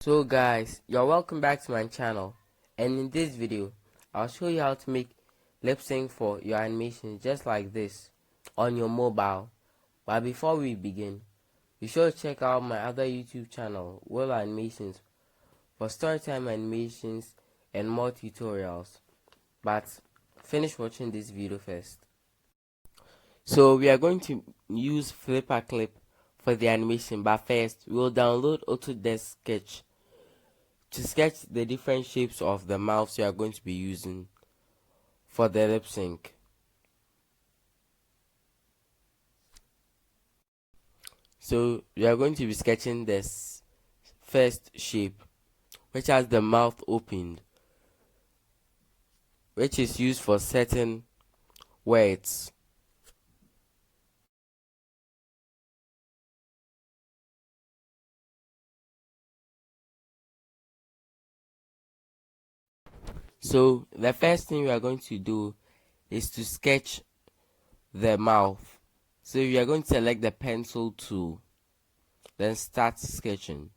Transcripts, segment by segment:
So guys, you're welcome back to my channel, and in this video I'll show you how to make lip sync for your animation just like this on your mobile. But before we begin, be sure to check out my other YouTube channel, Will Animations, for storytime animations and more tutorials. But finish watching this video first. So we are going to use Flipper Clip for the animation, but first we'll download Autodesk Sketch to sketch the different shapes of the mouths you are going to be using for the lip sync. So we are going to be sketching this first shape, which has the mouth opened, which is used for certain words. So the first thing we are going to do is to sketch the mouth. So we are going to select the pencil tool, then start sketching.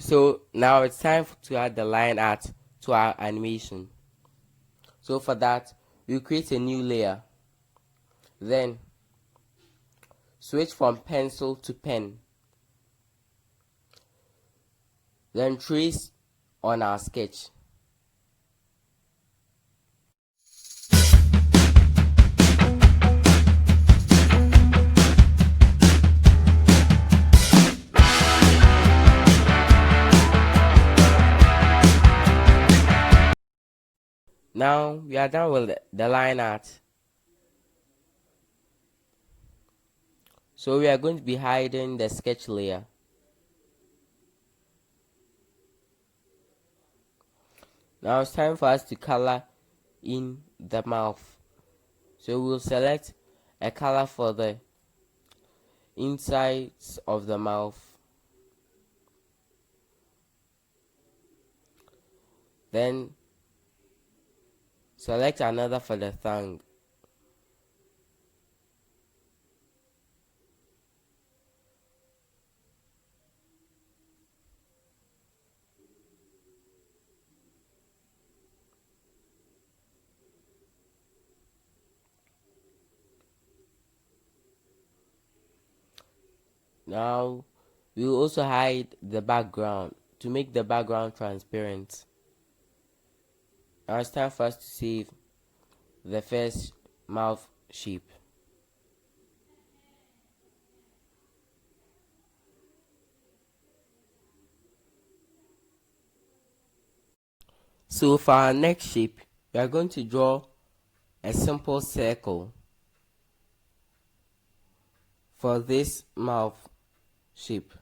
So now it's time to add the line art to our animation. So for that, we'll create a new layer. Then switch from pencil to pen. Then trace on our sketch. Now we are done with the line art. So we are going to be hiding the sketch layer. Now it's time for us to color in the mouth. So we'll select a color for the insides of the mouth. Then select another for the tongue. Now we will also hide the background to make the background transparent. Now it's time for us to save the first mouth shape. So for our next shape, we are going to draw a simple circle for this mouth shape.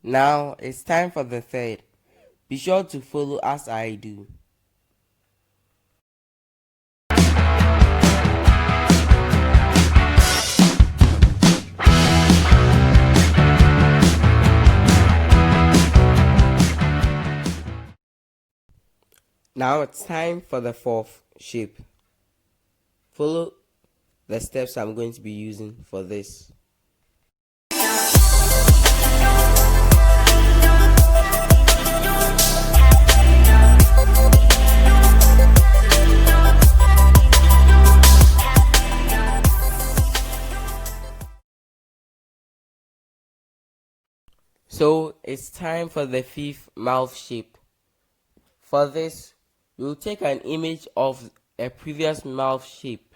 Now it's time for the third. Be sure to follow as I do. Now it's time for the fourth shape. Follow the steps I'm going to be using for this. So it's time for the fifth mouth shape. For this, we'll take an image of a previous mouth shape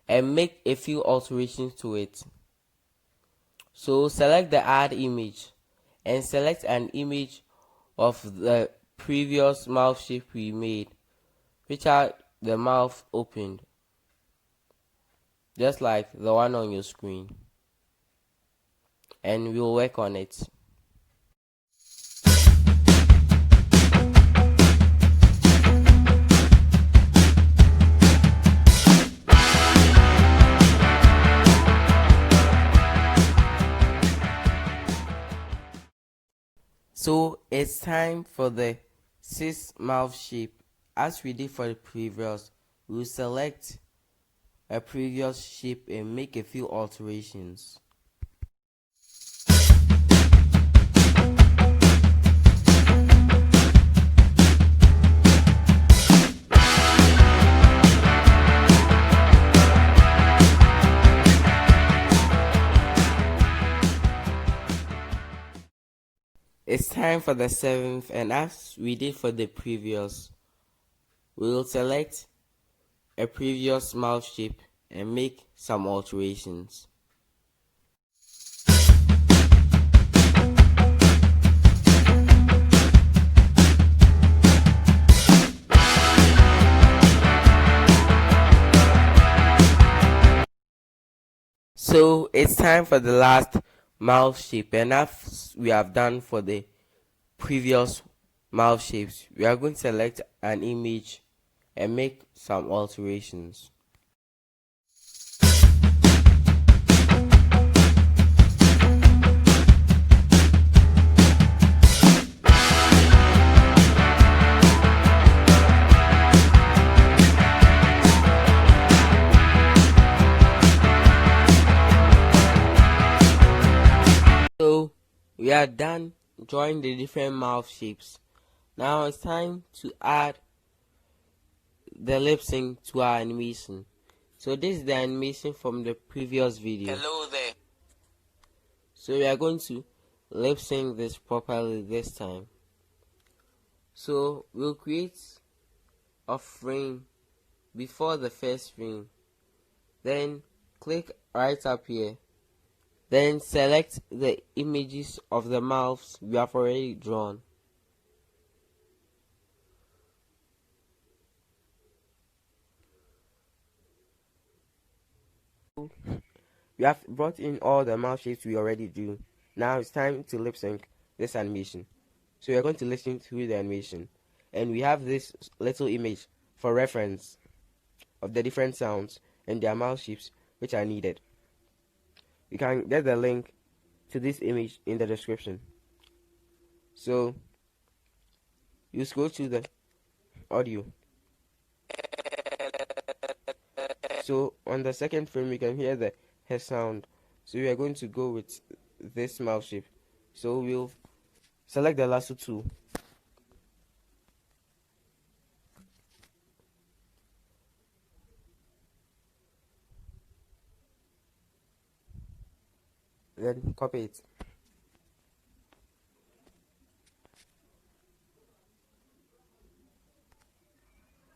and make a few alterations to it. So select the add image and select an image of the previous mouth shape we made, which are the mouth opened, just like the one on your screen, and we'll work on it. So it's time for the 6 mouth shape. As we did for the previous, we'll select a previous shape and make a few alterations. It's time for the 7th, and as we did for the previous, we will select a previous mouth shape and make some alterations. So it's time for the last mouth shape, and as we have done for the previous mouth shapes, we are going to select an image and make some alterations. So we are done drawing the different mouth shapes. Now it's time to add the lip sync to our animation. So this is the animation from the previous video. Hello there. So we are going to lip sync this properly this time. So we'll create a frame before the first frame. Then click right up here. Then select the images of the mouths we have already drawn. We have brought in all the mouth shapes we already drew. Now it's time to lip sync this animation. So we are going to listen to the animation. And we have this little image for reference of the different sounds and their mouth shapes which are needed. You can get the link to this image in the description. So you scroll to the audio. So on the second frame you can hear the head sound. So we are going to go with this mouth shape. So we'll select the lasso tool. Then copy it.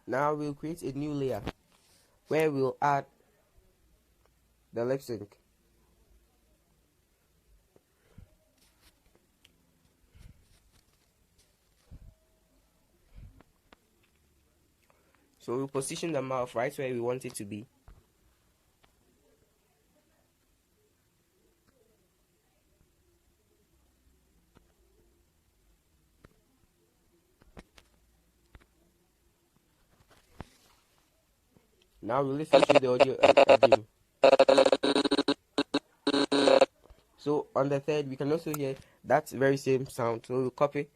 Now we'll create a new layer where we'll add the lip sync. So we'll position the mouth right where we want it to be. Now we'll listen to the audio again. So on the third, we can also hear that very same sound. So we'll copy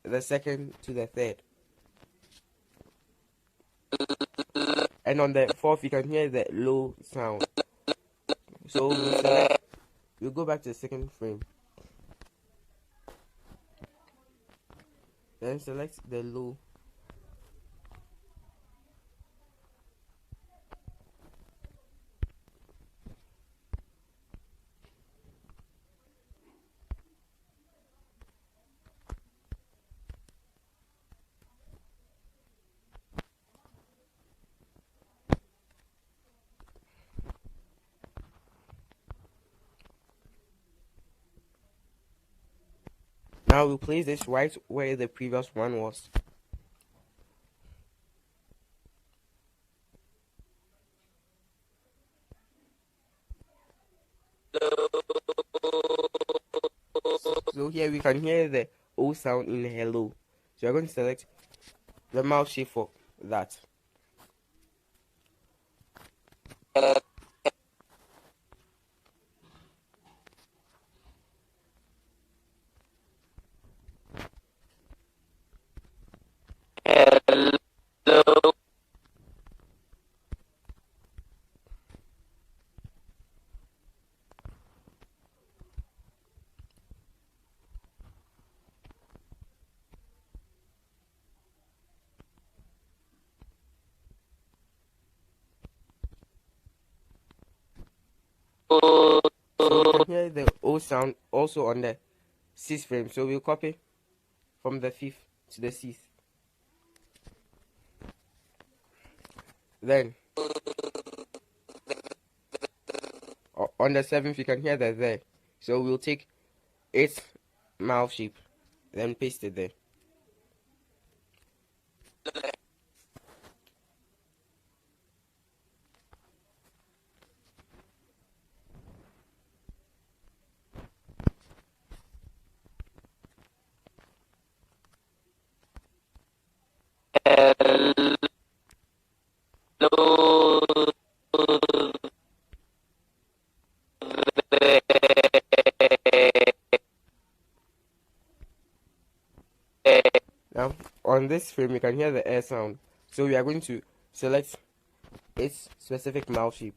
the second to the third. And on the fourth, you can hear the low sound. So we'll go back to the second frame. Then select the low. Now we'll place this right where the previous one was. So here we can hear the O sound in hello. So we're going to select the mouse shape for that. So we can hear the O sound also on the 6th frame. So we'll copy from the 5th to the 6th. Then on the 7th you can hear that there. So we'll take its mouth shape, then paste it there. Now on this frame you can hear the air sound. So we are going to select its specific mouth shape,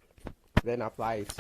then apply it.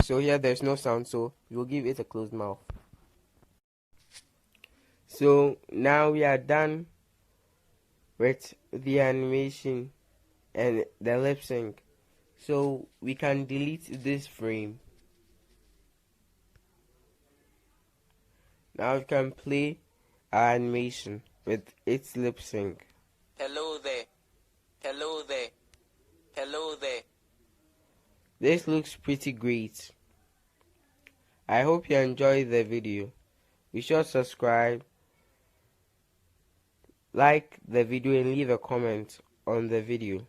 So here there's no sound, so we'll give it a closed mouth. So now we are done with the animation and the lip sync. So we can delete this frame. Now we can play our animation with its lip sync. Hello there. Hello there. Hello there. This looks pretty great. I hope you enjoyed the video. Be sure to subscribe, like the video and leave a comment on the video.